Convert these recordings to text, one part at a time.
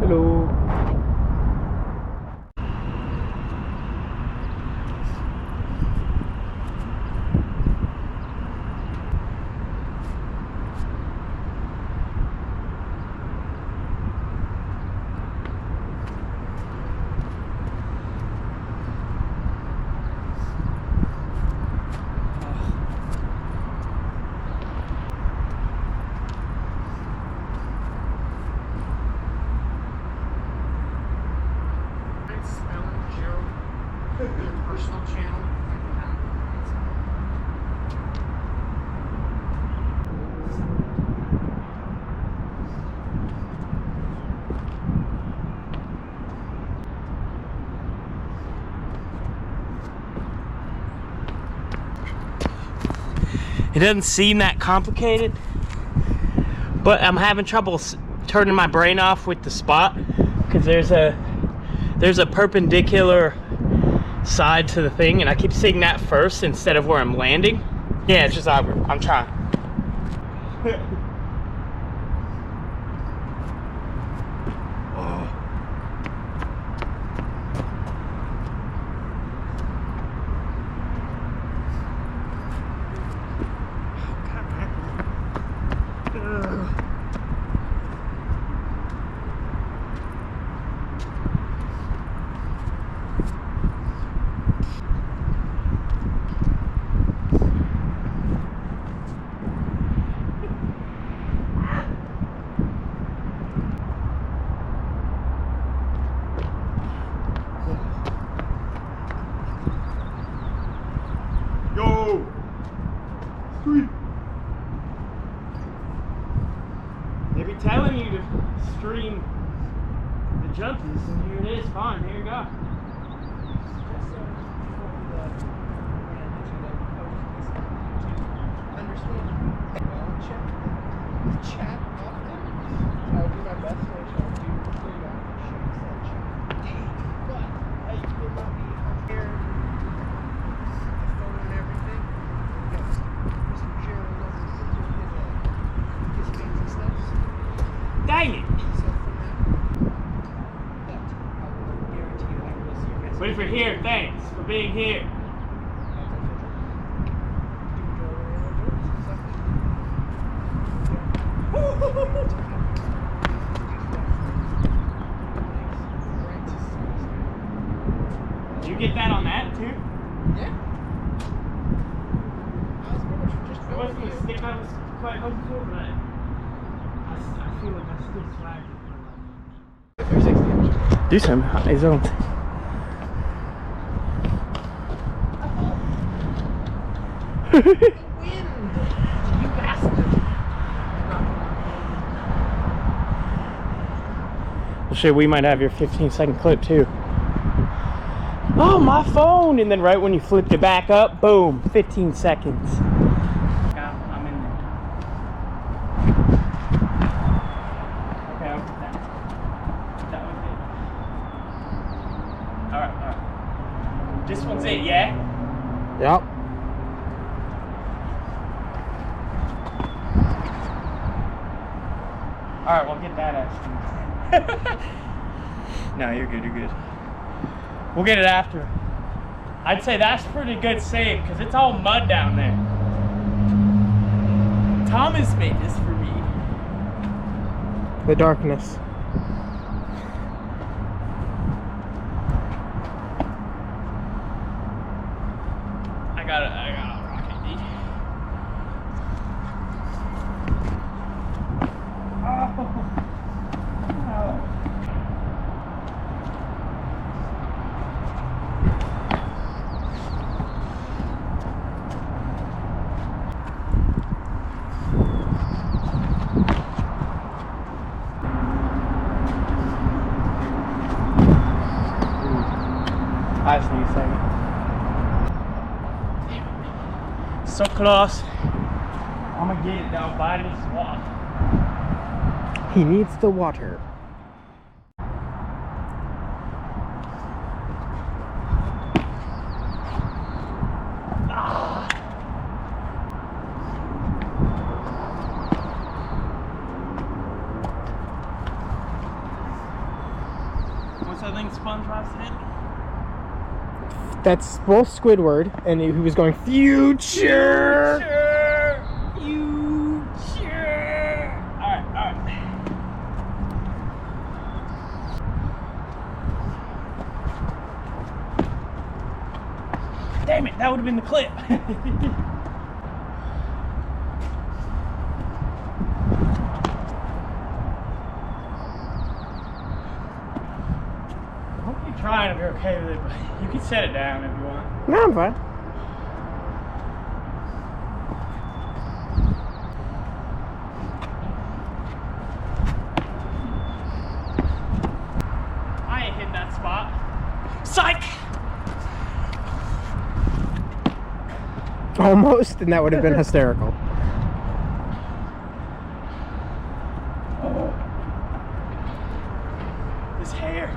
Hello. Personal channel. It doesn't seem that complicated, but I'm having trouble turning my brain off with the spot because there's a perpendicular side to the thing, and I keep seeing that first instead of where I'm landing. Yeah, it's just awkward. I'm trying. Yo! Sweet! They be telling you to stream the jumpies, and here it is. Fine, here you go. Chat often. I'll do my best to make sure I do clear that shoots that chat. But I will not be here. The phone and everything. Yes. Mr. Jaraldinh0 his fancy stuff. Dang it! So from that, but I will guarantee you I will see your message. But if you're here, thanks for being here. Did you get that on that too? Yeah. I was pretty much just I wasn't gonna stick out quite close to it, but I feel like I still flagged it. Do some high zones. Wind! You bastard! Well, shit, we might have your 15-second clip too. Oh, my phone! And then right when you flipped it back up, boom, 15 seconds. I'm in there. Okay, I'll put that. That one's it. Alright, alright. This one's it, yeah? Yep. Alright, we'll get that after. No, you're good, you're good. We'll get it after. I'd say that's pretty good save because it's all mud down there. Thomas made this for me. The darkness. I got a rocket, dude. I just need a second. So close. I'm gonna get it down by this water. He needs the water. thing SpongeBob said? That's both Squidward, and he was going future. Future. Alright, alright. Damn it, that would have been the clip. Trying to be okay with it, but you can set it down if you want. No, I'm fine. I ain't hitting that spot. Psych! Almost, and that would have been hysterical. This hair.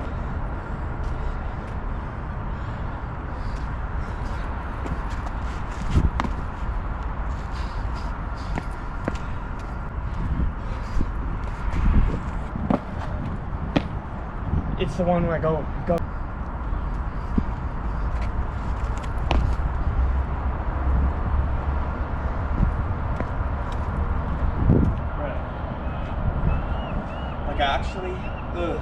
It's the one where I go. Right. Like actually, ugh.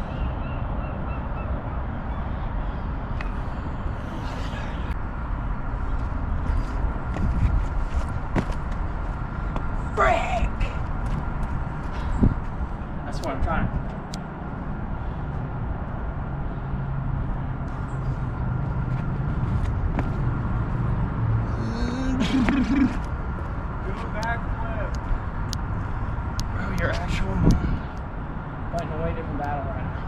Frick! That's what I'm trying. Do a backflip. Bro, your actual mom. Fighting a way different battle right now.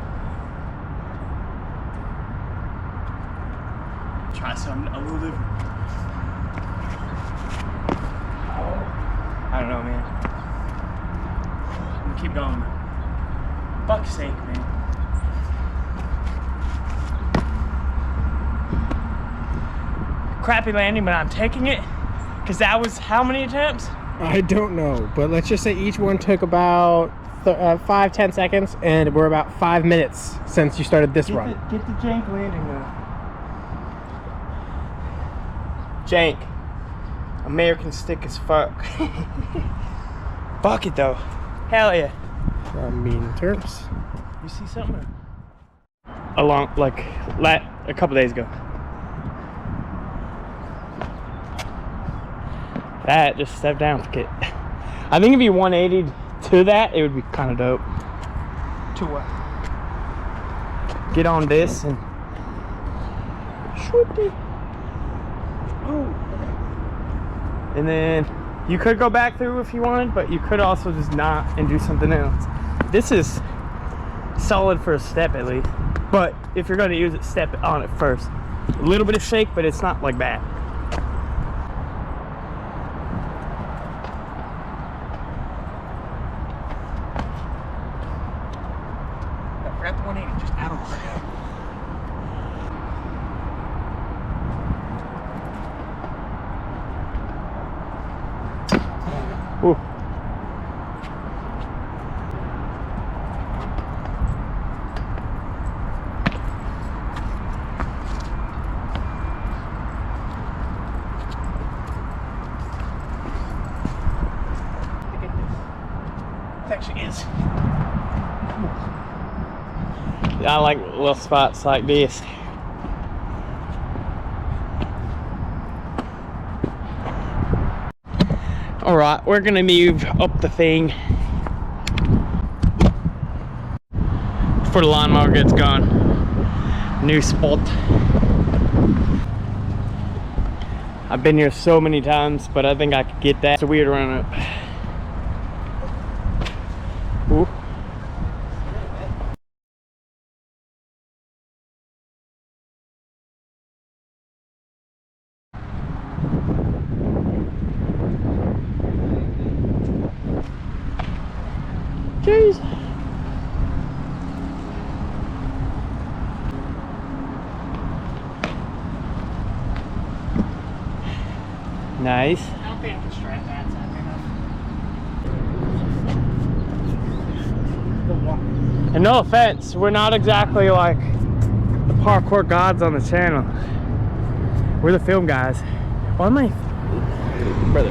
Try something a little different. I don't know, man. I'm gonna keep going. Fuck's sake, man. Crappy landing, but I'm taking it. Because that was how many attempts? I don't know, but let's just say each one took about 5-10 seconds, and we're about 5 minutes since you started this run. Get the jank landing though. Jank. American stick as fuck. Fuck it though. Hell yeah. Mean terms. You see something? Along, like, a couple days ago. That, just step down, forget. I think if you 180 to that, it would be kind of dope. To what? Get on this and shoot it. Oh. And then you could go back through if you wanted, but you could also just not and do something else. This is solid for a step at least. But if you're going to use it, step on it first. A little bit of shake, but it's not like bad. Grab the 180, just add on. Ooh. It actually is. I like little spots like this. Alright, we're gonna move up the thing before the lawnmower gets gone. New spot. I've been here so many times, but I think I could get that. It's a weird run up. Ooh. Jeez. Nice. I don't think I can strap that enough. And no offense, we're not exactly like parkour gods on the channel. We're the film guys. Why am I... Brother.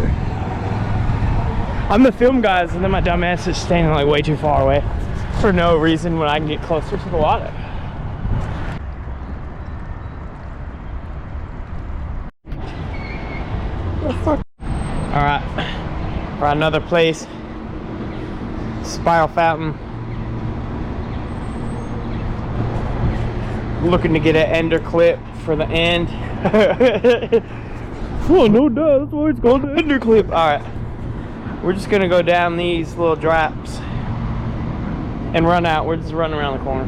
I'm the film guys, and then my dumb ass is standing like way too far away for no reason when I can get closer to the water. What the fuck? Alright, we're at another place. Spiral fountain. Looking to get an ender clip for the end. Oh, no doubt, that's why it's called the ender clip. Alright, we're just gonna go down these little draps and run out. We're just running around the corner.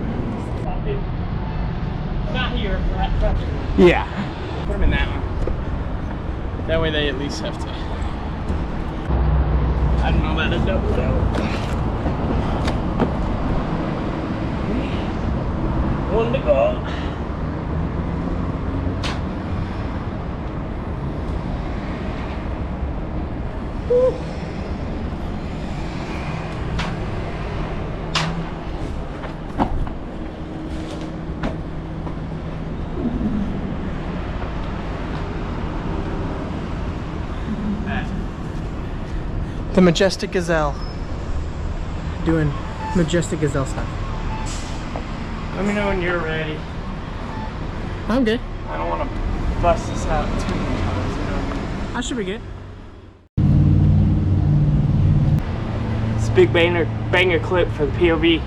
Not here, yeah. Put them in that one. That way they at least have to. I don't know about a double double. One to go. Woo. The Majestic Gazelle. Doing Majestic Gazelle stuff. Let me know when you're ready. I'm good. I don't want to bust this out too many times, you know? I should be good. It's a big banger clip for the POV.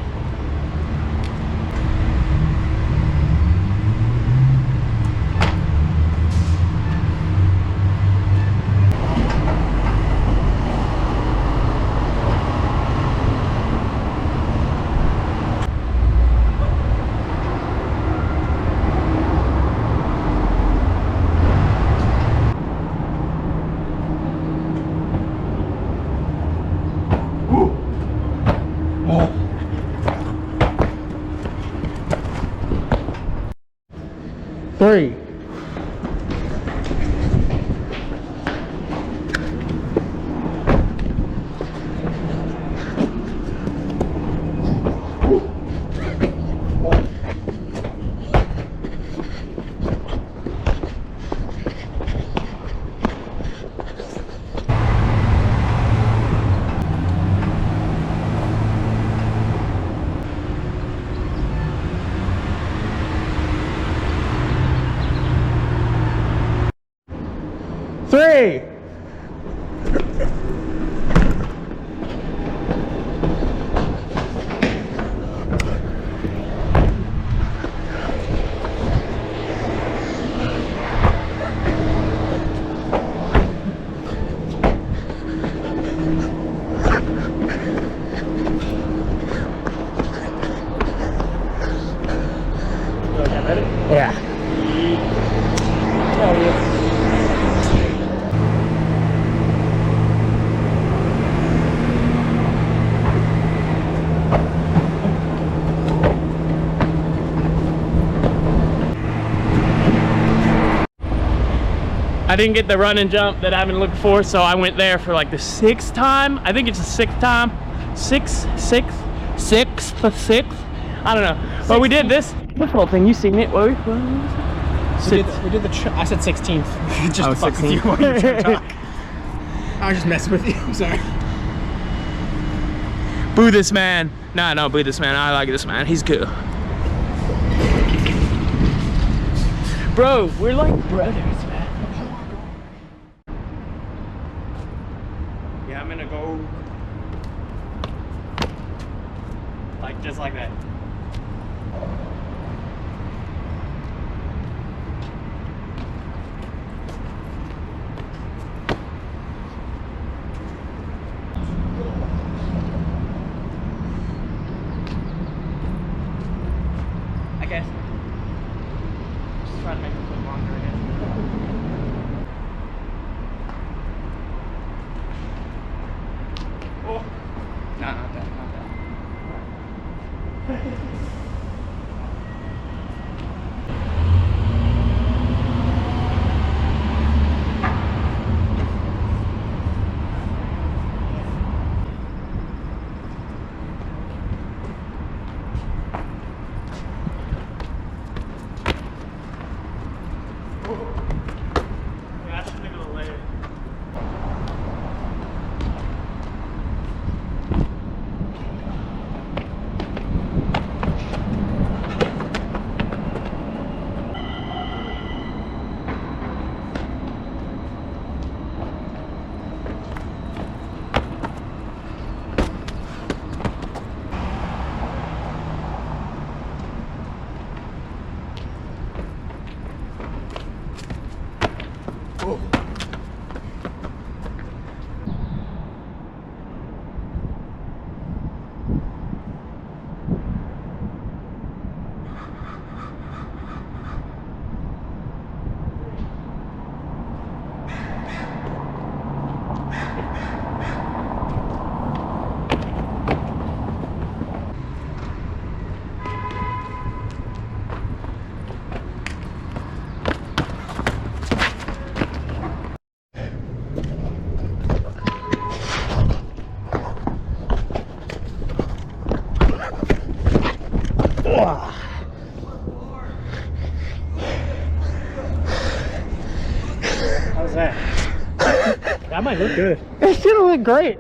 Three. Three. Yeah. I didn't get the run and jump that I've been looking for, so I went there for like the 6th time. I think it's the 6th time. Sixth. I don't know. But we did this whole thing. You seen it? What we did the. I said 16th. Just to fuck with you while you were trying to talk. I was just messing with you. I'm sorry. Boo this man. Nah, no, boo this man. I like this man. He's cool. Bro, we're like brothers, man. Yeah, I'm gonna go like just like that. I guess. Just trying to make it a bit longer, I guess. Oh. No, not that, not that. Ugh. How's that? That might look good. It's gonna look great.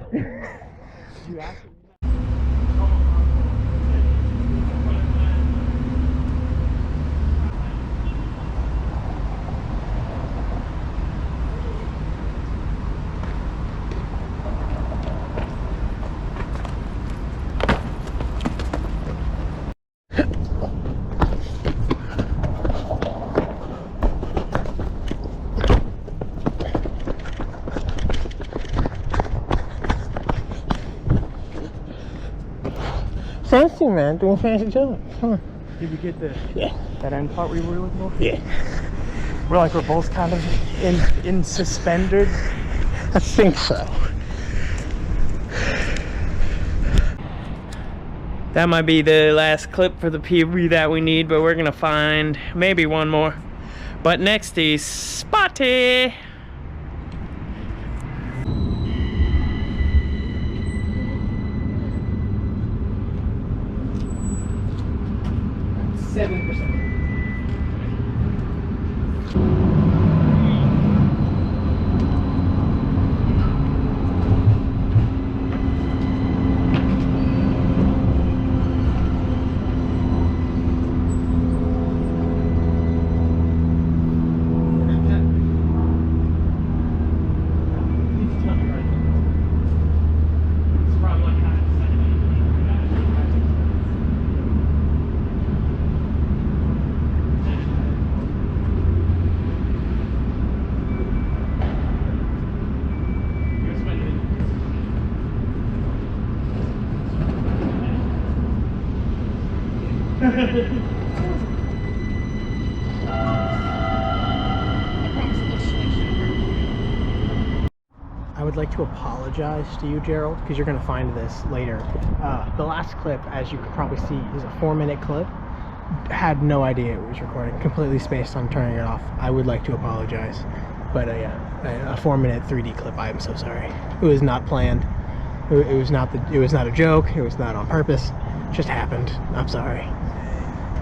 Fancy, man, doing fancy jumps. Come on. Did you get the Yeah. that end part we were looking for? Yeah. We're both kind of in suspended. I think so. That might be the last clip for the PV that we need, but we're gonna find maybe one more. But next is Spotty. I would like to apologize to you, Gerald, because you're going to find this later. The last clip, as you can probably see, is a 4-minute clip. Had no idea it was recording. Completely spaced on turning it off. I would like to apologize. But yeah, a 4-minute 3D clip. I am so sorry. It was not planned. It was not a joke. It was not on purpose. It just happened. I'm sorry.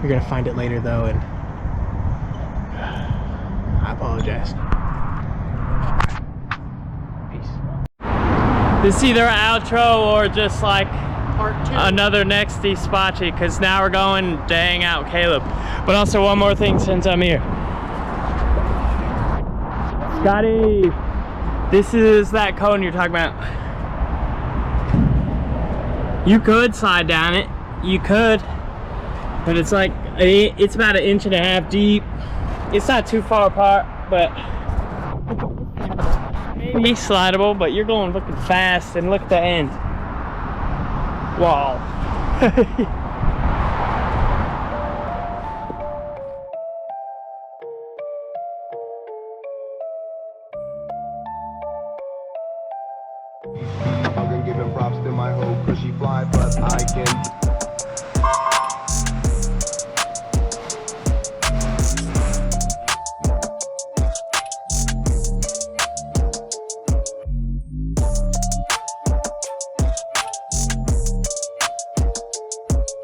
You're going to find it later, though, and I apologize. This is either outro or just like Part 2. another nexty spotty, because now we're going to hang out with Caleb. But also one more thing since I'm here. Scotty, this is that cone you're talking about. You could slide down it. You could. But it's like, it's about 1.5 inches deep. It's not too far apart, but maybe slidable, but you're going looking fast, and look at the end. Wow.